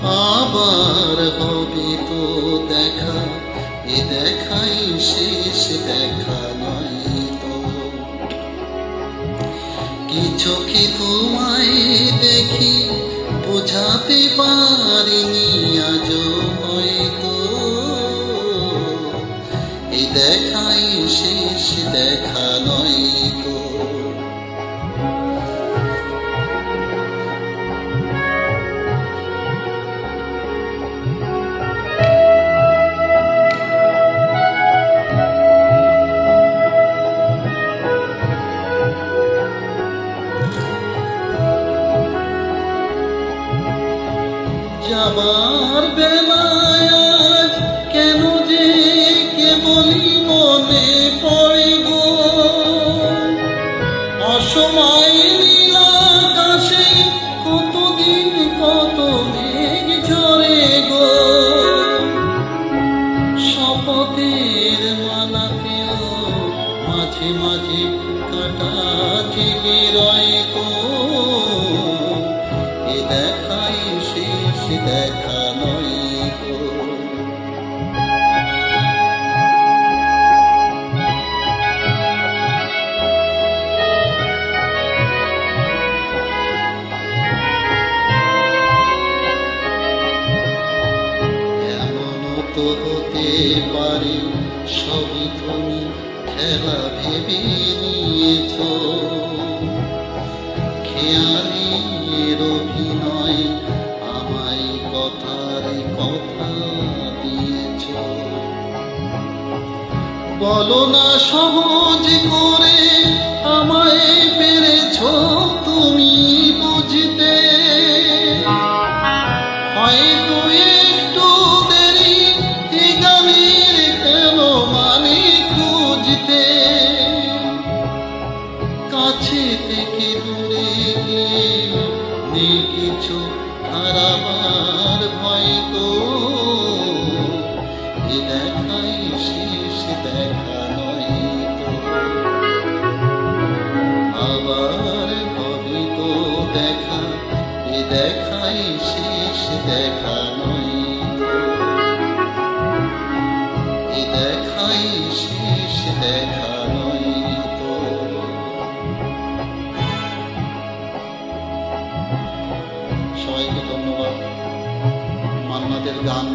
আবার হবে তো দেখা, এ দেখাই শেষ দেখা নয় তো। কি চোখে তোমায় দেখি বোঝাতে পারিনি আজও হয়তো, এই দেখাই শেষ দেখা নয় তো। যাবার বেলায় আজ কেন যে কেবলই মনে পড়ে গো, অসময় নীল আকাশে কতদিন কত মেঘ ঝরে গো। শপথের মালাতেও মাঝে মাঝে কাটা জেগে রয় গো, এ দেখাই শেষ দেখা নয় গো। এমনও তো হতে পারে সবই তুমি খেলা ভেবে নিয়েছ, খেয়ালের অভিনয় আমায় কথার কথা দিয়েছ। বলো না সহজ করে আমায় পেরেছ তুমি বুঝতে, হয়তো একটু দেরি এ গানের কেন মানে খুঁজতে। কাছে থেকে দূরে গিয়ে নেই কিছু হারাবার ভয় গো, এ দেখাই শেষ দেখা নয় তো। আবার হবে তো দেখা, এ দেখাই শেষ দেখা নয় তো। এ দেখাই শেষ দেখা নয় তো। সবাইকে ধন্যবাদ। মান্নাদের গান